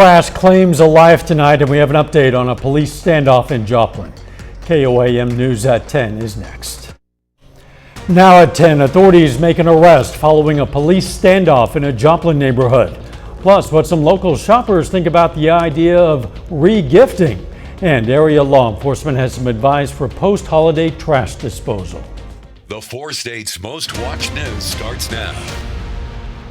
Crash claims a life tonight, and we have an update on a police standoff in Joplin. KOAM News at 10 is next. Now at 10, authorities make an arrest following a police standoff in a Joplin neighborhood. Plus, what some local shoppers think about the idea of re-gifting. And area law enforcement has some advice for post-holiday trash disposal. The 4 states' most watched news starts now.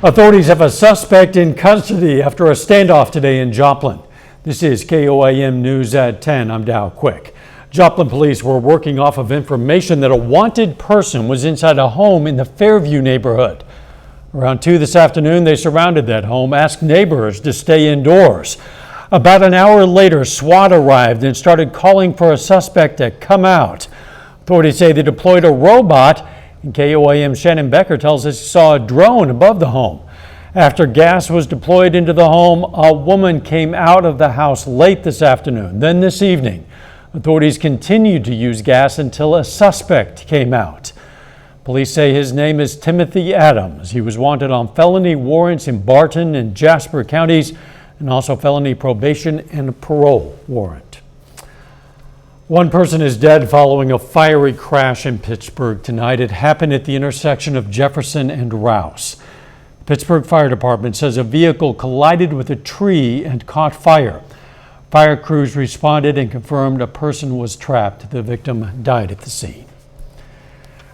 Authorities have a suspect in custody after a standoff today in Joplin. This is KOAM News at 10. I'm Dow Quick. Joplin police were working off of information that a wanted person was inside a home in the Fairview neighborhood. Around 2 this afternoon, they surrounded that home, asked neighbors to stay indoors. About an hour later, SWAT arrived and started calling for a suspect to come out. Authorities say they deployed a robot, and KOAM's Shannon Becker tells us he saw a drone above the home. After gas was deployed into the home, a woman came out of the house late this afternoon. Then this evening, authorities continued to use gas until a suspect came out. Police say his name is Timothy Adams. He was wanted on felony warrants in Barton and Jasper counties, and also felony probation and parole warrant. One person is dead following a fiery crash in Pittsburgh tonight. It happened at the intersection of Jefferson and Rouse. The Pittsburgh Fire Department says a vehicle collided with a tree and caught fire. Fire crews responded and confirmed a person was trapped. The victim died at the scene.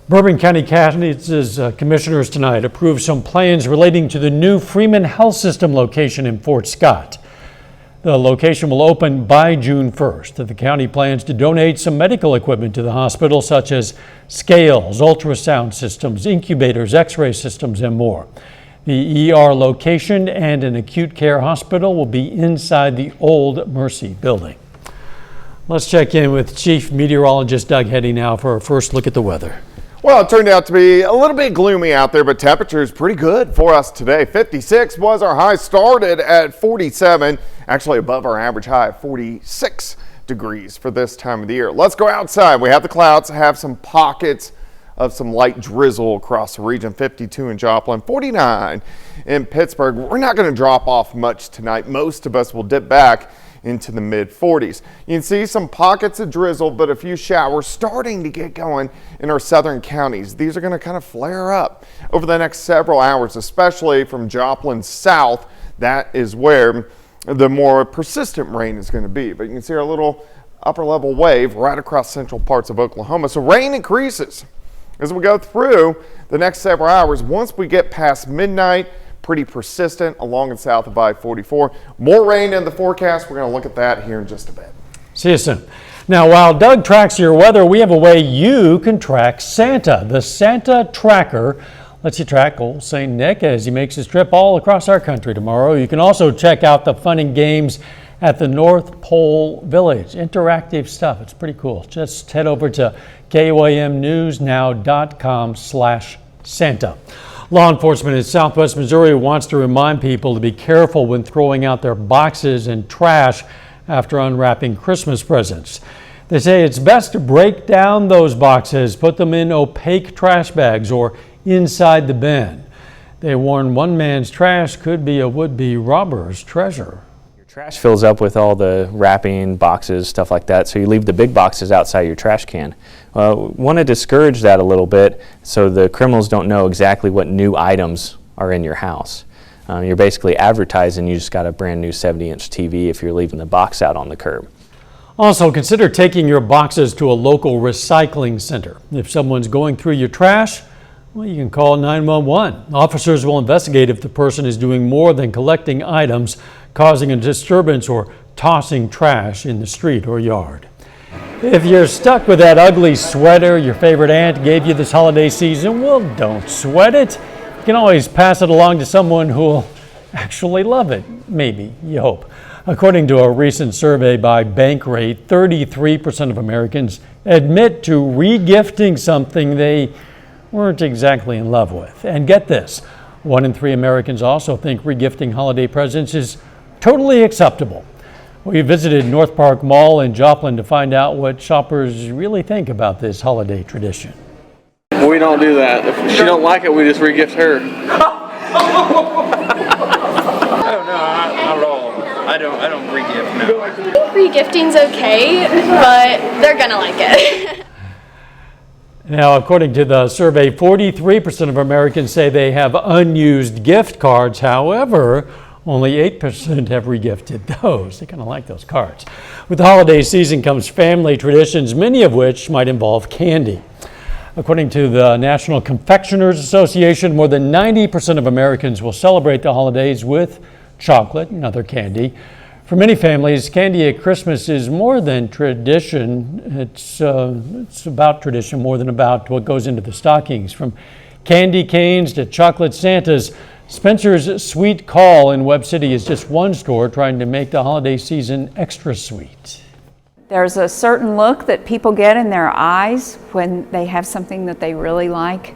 Bourbon County County's commissioners tonight approved some plans relating to the new Freeman Health System location in Fort Scott. The location will open by June 1st. The county plans to donate some medical equipment to the hospital, such as scales, ultrasound systems, incubators, x-ray systems, and more. The ER location and an acute care hospital will be inside the old Mercy building. Let's check in with Chief Meteorologist Doug Heddy now for our first look at the weather. Well, it turned out to be a little bit gloomy out there, but temperature is pretty good for us today. 56 was our high, started at 47, actually above our average high of 46 degrees for this time of the year. Let's go outside. We have the clouds, have some pockets of some light drizzle across the region. 52 in Joplin, 49 in Pittsburgh. We're not going to drop off much tonight. Most of us will dip back into the mid 40s. You can see some pockets of drizzle, but a few showers starting to get going in our southern counties. These are going to kind of flare up over the next several hours, especially from Joplin south. That is where the more persistent rain is going to be. But you can see our little upper level wave right across central parts of Oklahoma. So rain increases as we go through the next several hours. Once we get past midnight, pretty persistent along and south of I-44. More rain in the forecast. We're going to look at that here in just a bit. See you soon. Now, while Doug tracks your weather, we have a way you can track Santa. The Santa Tracker lets you track old St. Nick as he makes his trip all across our country tomorrow. You can also check out the fun and games at the North Pole Village. Interactive stuff. It's pretty cool. Just head over to KOAMnewsnow.com/Santa. Law enforcement in Southwest Missouri wants to remind people to be careful when throwing out their boxes and trash after unwrapping Christmas presents. They say it's best to break down those boxes, put them in opaque trash bags or inside the bin. They warn one man's trash could be a would-be robber's treasure. Trash fills up with all the wrapping, boxes, stuff like that, so you leave the big boxes outside your trash can. Want to discourage that a little bit so the criminals don't know exactly what new items are in your house. You're basically advertising you just got a brand new 70-inch TV if you're leaving the box out on the curb. Also, consider taking your boxes to a local recycling center. If someone's going through your trash, well, you can call 911. Officers will investigate if the person is doing more than collecting items, causing a disturbance, or tossing trash in the street or yard. If you're stuck with that ugly sweater your favorite aunt gave you this holiday season, well, don't sweat it. You can always pass it along to someone who'll actually love it. Maybe, you hope. According to a recent survey by Bankrate, 33% of Americans admit to re-gifting something they weren't exactly in love with. And get this, 1 in 3 Americans also think regifting holiday presents is totally acceptable. We visited North Park Mall in Joplin to find out what shoppers really think about this holiday tradition. We don't do that. If she don't like it, we just re-gift her. Oh, no, not at all. I don't. don't re-gift, no. I think re-gifting's okay, but they're gonna like it. Now, according to the survey, 43% of Americans say they have unused gift cards. However, only 8% have regifted those. They kind of like those cards. With the holiday season comes family traditions, many of which might involve candy. According to the National Confectioners Association, more than 90% of Americans will celebrate the holidays with chocolate and other candy. For many families, candy at Christmas is more than tradition. It's about tradition more than about what goes into the stockings. From candy canes to chocolate Santas, Spencer's Sweet Call in Webb City is just one store trying to make the holiday season extra sweet. There's a certain look that people get in their eyes when they have something that they really like.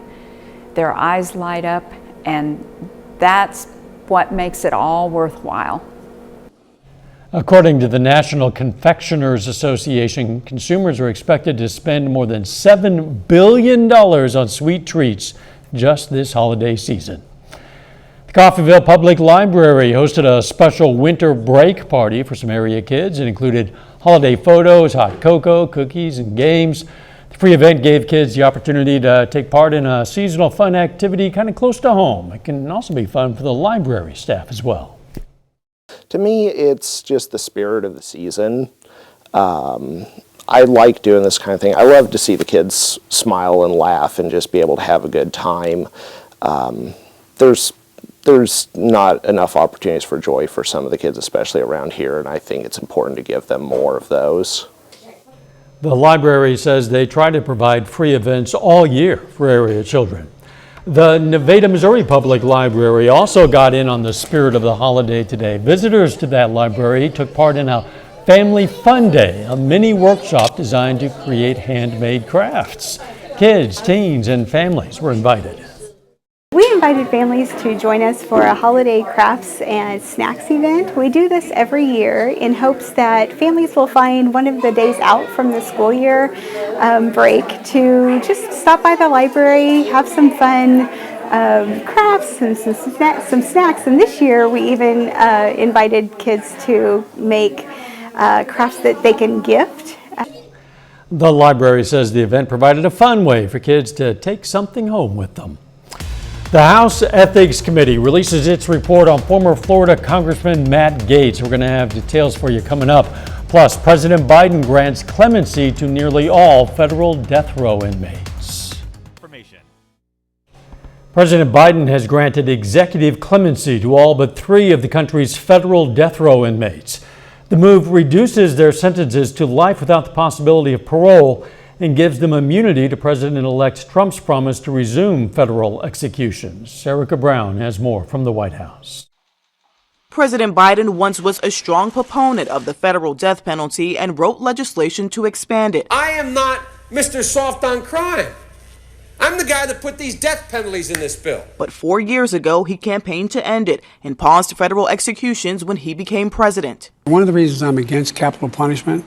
Their eyes light up, and that's what makes it all worthwhile. According to the National Confectioners Association, consumers are expected to spend more than $7 billion on sweet treats just this holiday season. The Coffeyville Public Library hosted a special winter break party for some area kids. It included holiday photos, hot cocoa, cookies, and games. The free event gave kids the opportunity to take part in a seasonal fun activity kind of close to home. It can also be fun for the library staff as well. To me, it's just the spirit of the season. I like doing this kind of thing. I love to see the kids smile and laugh and just be able to have a good time. There's not enough opportunities for joy for some of the kids, especially around here, and I think it's important to give them more of those. The library says they try to provide free events all year for area children. The Nevada, Missouri Public Library also got in on the spirit of the holiday today. Visitors to that library took part in a Family Fun Day, a mini workshop designed to create handmade crafts. Kids, teens, and families were invited. We invited families to join us for a holiday crafts and snacks event. We do this every year in hopes that families will find one of the days out from the school year break to just stop by the library, have some fun crafts and some snacks. And this year we even invited kids to make crafts that they can gift. The library says the event provided a fun way for kids to take something home with them. The House Ethics Committee releases its report on former Florida Congressman Matt Gaetz. We're going to have details for you coming up. Plus, President Biden grants clemency to nearly all federal death row inmates. President Biden has granted executive clemency to all but 3 of the country's federal death row inmates. The move reduces their sentences to life without the possibility of parole and gives them immunity to President-elect Trump's promise to resume federal executions. Erica Brown has more from the White House. President Biden once was a strong proponent of the federal death penalty and wrote legislation to expand it. I am not Mr. Soft on crime. I'm the guy that put these death penalties in this bill. But 4 years ago, he campaigned to end it and paused federal executions when he became president. One of the reasons I'm against capital punishment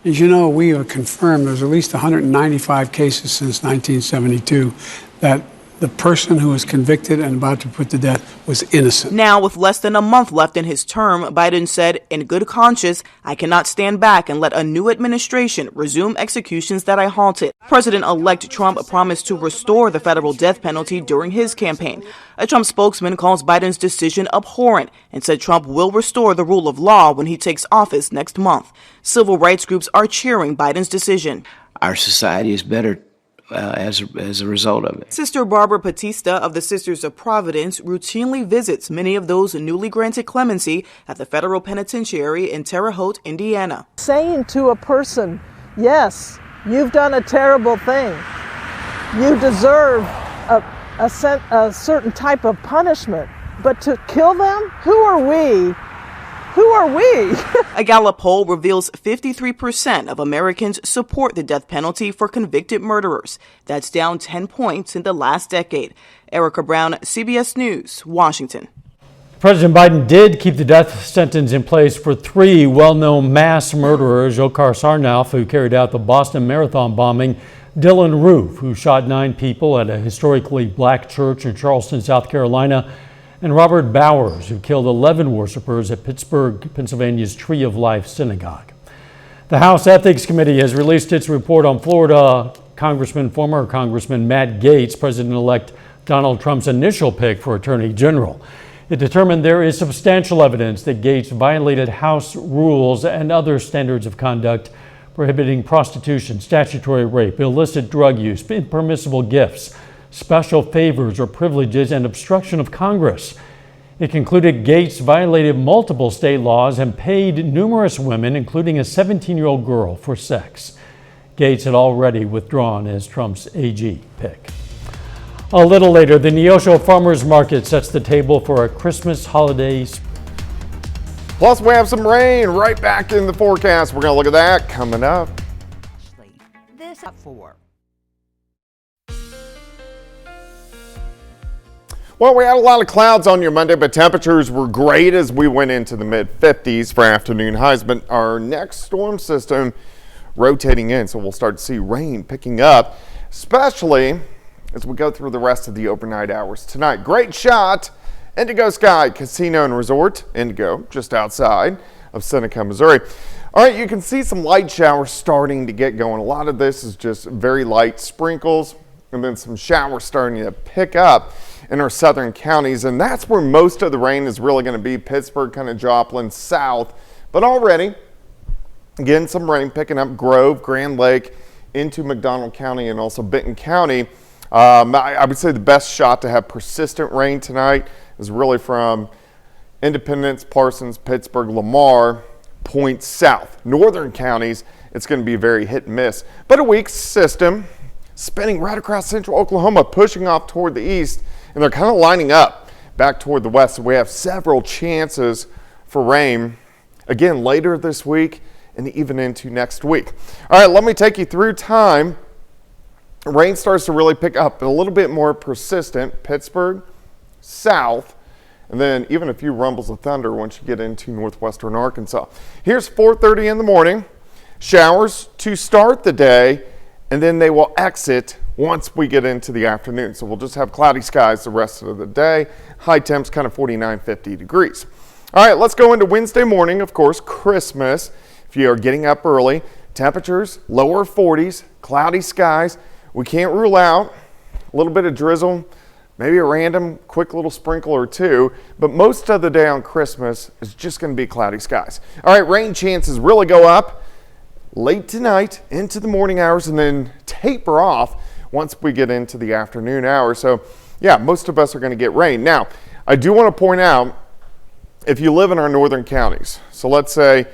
is, we are confirmed there's at least 195 cases since 1972 that the person who was convicted and about to be put to death was innocent. Now, with less than a month left in his term, Biden said, in good conscience, I cannot stand back and let a new administration resume executions that I halted. President-elect Trump promised to restore the federal death penalty during his campaign. A Trump spokesman calls Biden's decision abhorrent and said Trump will restore the rule of law when he takes office next month. Civil rights groups are cheering Biden's decision. Our society is better as a result of it. Sister Barbara Batista of the Sisters of Providence routinely visits many of those newly granted clemency at the federal penitentiary in Terre Haute, Indiana. Saying to a person, yes, you've done a terrible thing. You deserve a certain type of punishment, but to kill them? Who are we? Who are we? A Gallup poll reveals 53% of Americans support the death penalty for convicted murderers. That's down 10 points in the last decade. Erica Brown, CBS News, Washington. President Biden did keep the death sentence in place for 3 well-known mass murderers: Dzhokhar Sarnauf, who carried out the Boston Marathon bombing; Dylan Roof, who shot 9 people at a historically black church in Charleston, South Carolina; and Robert Bowers, who killed 11 worshipers at Pittsburgh, Pennsylvania's Tree of Life Synagogue. The House Ethics Committee has released its report on Florida former Congressman Matt Gaetz, President-elect Donald Trump's initial pick for Attorney General. It determined there is substantial evidence that Gaetz violated House rules and other standards of conduct prohibiting prostitution, statutory rape, illicit drug use, impermissible gifts, special favors or privileges, and obstruction of Congress. It concluded Gaetz violated multiple state laws and paid numerous women, including a 17-year-old girl, for sex. Gaetz had already withdrawn as Trump's AG pick. A little later, the Neosho Farmers Market sets the table for a Christmas holiday. Plus, we have some rain right back in the forecast. We're going to look at that coming up. This up for. Well, we had a lot of clouds on your Monday, but temperatures were great as we went into the mid-50s for afternoon highs. But our next storm system rotating in, so we'll start to see rain picking up, especially as we go through the rest of the overnight hours tonight. Great shot. Indigo Sky Casino and Resort, Indigo, just outside of Seneca, Missouri. All right, you can see some light showers starting to get going. A lot of this is just very light sprinkles, and then some showers starting to pick up in our southern counties, and that's where most of the rain is really going to be. Pittsburgh, kind of Joplin, south, but already, again, some rain picking up Grove, Grand Lake, into McDonald County and also Benton County. I would say the best shot to have persistent rain tonight is really from Independence, Parsons, Pittsburgh, Lamar, points south. Northern counties, it's going to be very hit and miss. But a weak system spinning right across central Oklahoma, pushing off toward the east, and they're kind of lining up back toward the west. So we have several chances for rain, again, later this week and even into next week. All right, let me take you through time. Rain starts to really pick up, a little bit more persistent. Pittsburgh, south, and then even a few rumbles of thunder once you get into northwestern Arkansas. Here's 4:30 in the morning. Showers to start the day, and then they will exit once we get into the afternoon. So we'll just have cloudy skies the rest of the day. High temps kind of 49, 50 degrees. All right, let's go into Wednesday morning, of course, Christmas. If you are getting up early, temperatures lower 40s, cloudy skies. We can't rule out a little bit of drizzle, maybe a random quick little sprinkle or two, but most of the day on Christmas is just going to be cloudy skies. All right, rain chances really go up late tonight into the morning hours and then taper off once we get into the afternoon hours. So yeah, most of us are going to get rain. Now, I do want to point out, if you live in our northern counties, so let's say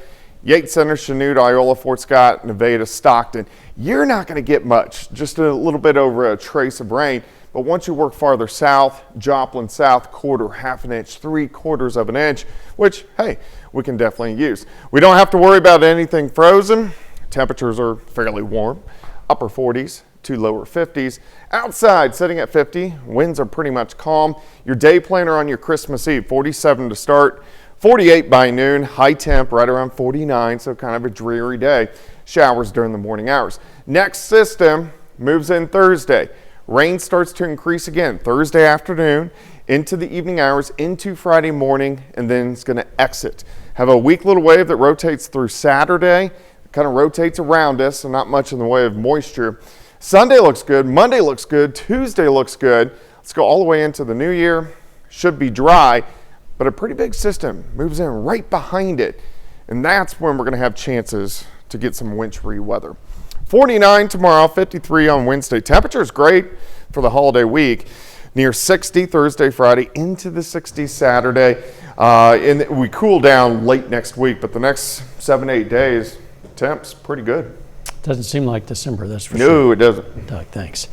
Yates Center, Chanute, Iola, Fort Scott, Nevada, Stockton, you're not going to get much, just a little bit over a trace of rain. But once you work farther south, Joplin south, quarter, half an inch, 3/4 of an inch, which, hey, we can definitely use. We don't have to worry about anything frozen. Temperatures are fairly warm, upper 40s to lower 50s. Outside, sitting at 50, winds are pretty much calm. Your day planner on your Christmas Eve, 47 to start, 48 by noon, high temp right around 49, so kind of a dreary day. Showers during the morning hours. Next system moves in Thursday. Rain starts to increase again Thursday afternoon into the evening hours, into Friday morning, and then it's going to exit. Have a weak little wave that rotates through Saturday, kind of rotates around us, so not much in the way of moisture. Sunday looks good, Monday looks good, Tuesday looks good. Let's go all the way into the new year. Should be dry, but a pretty big system moves in right behind it, and that's when we're going to have chances to get some wintry weather. 49 tomorrow, 53 on Wednesday. Temperature is great for the holiday week. Near 60 Thursday, Friday, into the 60s Saturday. And we cool down late next week, but the next 7-8 days, temps pretty good. Doesn't seem like December, that's for sure. No, it doesn't. Doug, thanks.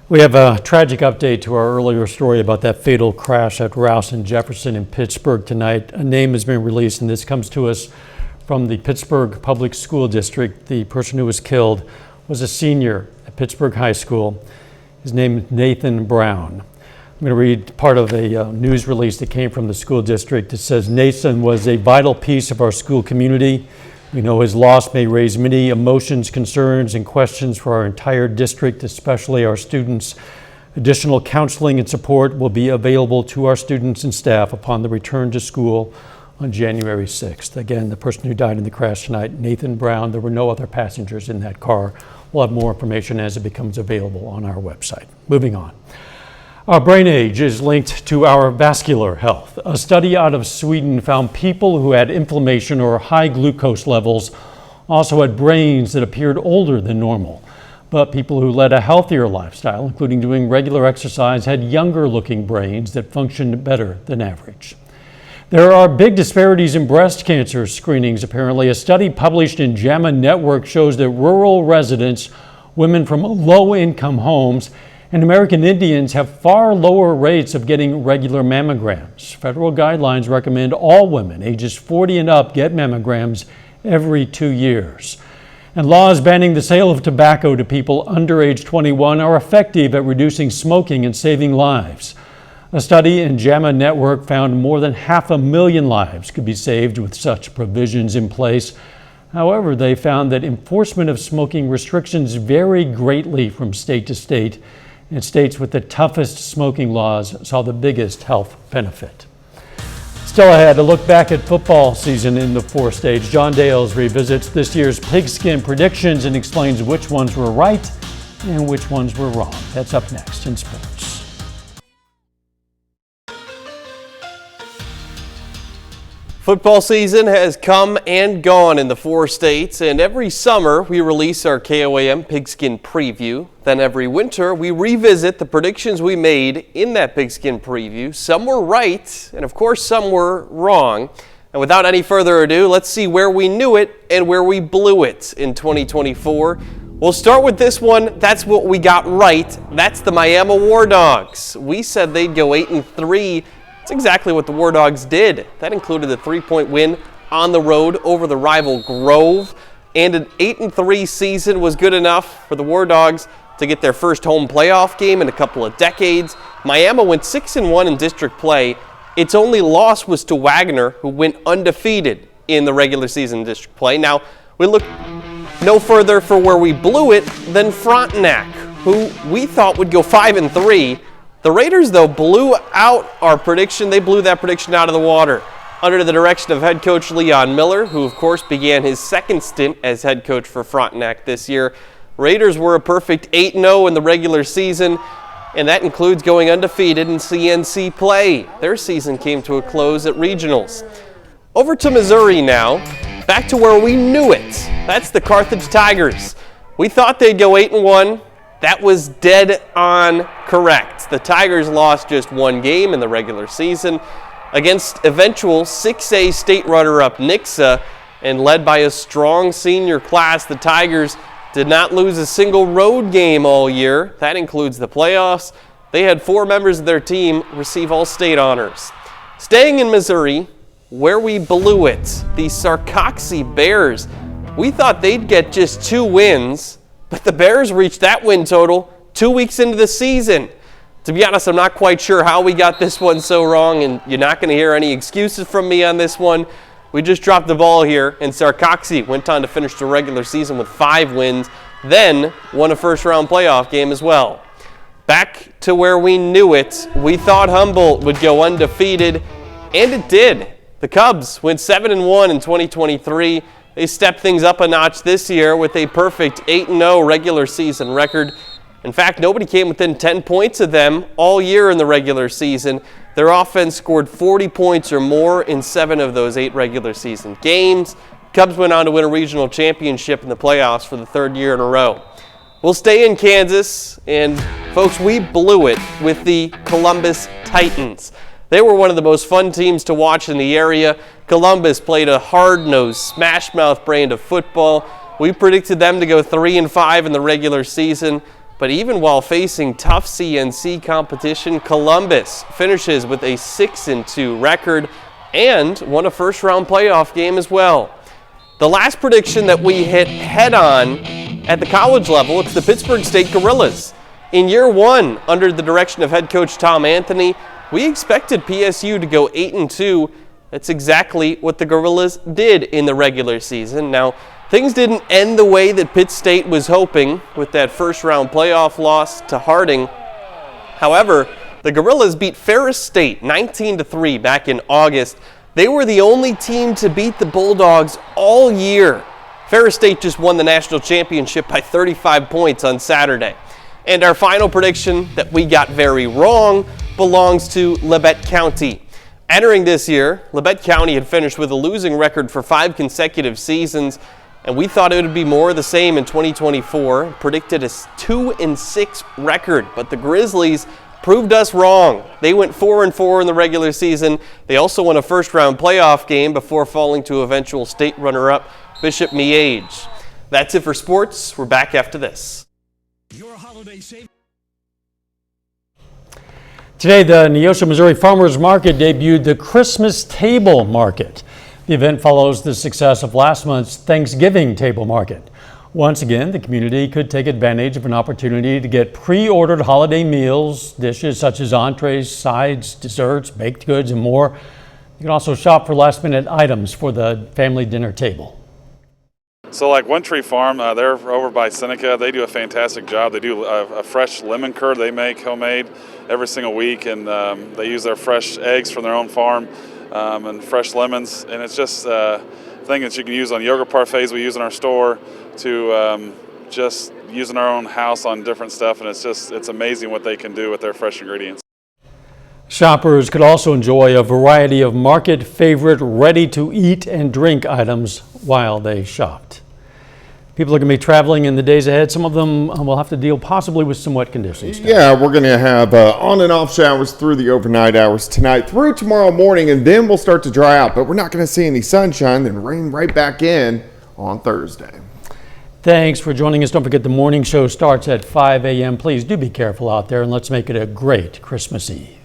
We have a tragic update to our earlier story about that fatal crash at Rouse and Jefferson in Pittsburgh tonight. A name has been released, and this comes to us from the Pittsburgh Public School District. The person who was killed was a senior at Pittsburgh High School. His name is Nathan Brown. I'm going to read part of a news release that came from the school district. It says, Nathan was a vital piece of our school community. We know his loss may raise many emotions, concerns, and questions for our entire district, especially our students. Additional counseling and support will be available to our students and staff upon the return to school on January 6th. Again, the person who died in the crash tonight, Nathan Brown, there were no other passengers in that car. We'll have more information as it becomes available on our website. Moving on. Our brain age is linked to our vascular health. A study out of Sweden found people who had inflammation or high glucose levels also had brains that appeared older than normal. But people who led a healthier lifestyle, including doing regular exercise, had younger looking brains that functioned better than average. There are big disparities in breast cancer screenings, apparently. A study published in JAMA Network shows that rural residents, women from low-income homes, and American Indians have far lower rates of getting regular mammograms. Federal guidelines recommend all women ages 40 and up get mammograms every 2 years. And laws banning the sale of tobacco to people under age 21 are effective at reducing smoking and saving lives. A study in JAMA Network found more than 500,000 lives could be saved with such provisions in place. However, they found that enforcement of smoking restrictions vary greatly from state to state, and states with the toughest smoking laws saw the biggest health benefit. Still ahead, a look back at football season in the 4-stage. John Dales revisits this year's pigskin predictions and explains which ones were right and which ones were wrong. That's up next in sports. Football season has come and gone in the 4 states, and every summer we release our KOAM Pigskin Preview. Then every winter we revisit the predictions we made in that Pigskin Preview. Some were right, and of course some were wrong. And without any further ado, let's see where we knew it and where we blew it in 2024. We'll start with this one. That's what we got right. That's the Miami War Dogs. We said they'd go 8-3. That's exactly what the War Dogs did. That included a 3-point win on the road over the rival Grove. And an 8-3 season was good enough for the War Dogs to get their first home playoff game in a couple of decades. Miami went 6-1 in district play. Its only loss was to Wagner, who went undefeated in the regular season district play. Now, we look no further for where we blew it than Frontenac, who we thought would go 5-3. The Raiders, though, blew out our prediction. They blew that prediction out of the water under the direction of head coach Leon Miller, who, of course, began his second stint as head coach for Frontenac this year. Raiders were a perfect 8-0 in the regular season, and that includes going undefeated in CNC play. Their season came to a close at regionals. Over to Missouri now, back to where we knew it. That's the Carthage Tigers. We thought they'd go 8-1. That was dead on correct. The Tigers lost just one game in the regular season against eventual 6A state runner-up Nixa, and led by a strong senior class, the Tigers did not lose a single road game all year. That includes the playoffs. They had 4 members of their team receive all state honors. Staying in Missouri, where we blew it, the Sarcoxie Bears. We thought they'd get just 2 wins, but the Bears reached that win total 2 weeks into the season. To be honest, I'm not quite sure how we got this one so wrong, and you're not going to hear any excuses from me on this one. We just dropped the ball here, and Sarcoxie went on to finish the regular season with 5 wins, then won a first-round playoff game as well. Back to where we knew it, we thought Humboldt would go undefeated, and it did. The Cubs went 7-1 in 2023. They stepped things up a notch this year with a perfect 8-0 regular season record. In fact, nobody came within 10 points of them all year in the regular season. Their offense scored 40 points or more in 7 of those 8 regular season games. Cubs went on to win a regional championship in the playoffs for the 3rd year in a row. We'll stay in Kansas, and folks, we blew it with the Columbus Titans. They were one of the most fun teams to watch in the area. Columbus played a hard-nosed, smash-mouth brand of football. We predicted them to go 3-5 in the regular season, but even while facing tough CNC competition, Columbus finishes with a 6-2 record and won a first-round playoff game as well. The last prediction that we hit head-on at the college level, it's the Pittsburgh State Gorillas. In year 1, under the direction of head coach Tom Anthony, we expected PSU to go 8-2. That's exactly what the Gorillas did in the regular season. Now, things didn't end the way that Pitt State was hoping with that first-round playoff loss to Harding. However, the Gorillas beat Ferris State 19-3 back in August. They were the only team to beat the Bulldogs all year. Ferris State just won the national championship by 35 points on Saturday. And our final prediction that we got very wrong belongs to Labette County. Entering this year, Labette County had finished with a losing record for 5 consecutive seasons, and we thought it would be more of the same in 2024, predicted a 2-6 record, but the Grizzlies proved us wrong. They went 4-4 in the regular season. They also won a first-round playoff game before falling to eventual state runner-up Bishop Miege. That's it for sports. We're back after this. Today, the Neosho, Missouri Farmers Market debuted the Christmas Table Market. The event follows the success of last month's Thanksgiving Table Market. Once again, the community could take advantage of an opportunity to get pre-ordered holiday meals, dishes such as entrees, sides, desserts, baked goods, and more. You can also shop for last-minute items for the family dinner table. So like One Tree Farm, they're over by Seneca. They do a fantastic job. They do a fresh lemon curd they make homemade every single week, and they use their fresh eggs from their own farm and fresh lemons. And it's just a thing that you can use on yogurt parfaits we use in our store, to just use in our own house on different stuff. And it's amazing what they can do with their fresh ingredients. Shoppers could also enjoy a variety of market favorite ready-to-eat and drink items while they shopped. People are going to be traveling in the days ahead. Some of them will have to deal possibly with some wet conditions. Yeah, we're going to have on and off showers through the overnight hours tonight through tomorrow morning, and then we'll start to dry out. But we're not going to see any sunshine, then rain right back in on Thursday. Thanks for joining us. Don't forget the morning show starts at 5 a.m. Please do be careful out there, and let's make it a great Christmas Eve.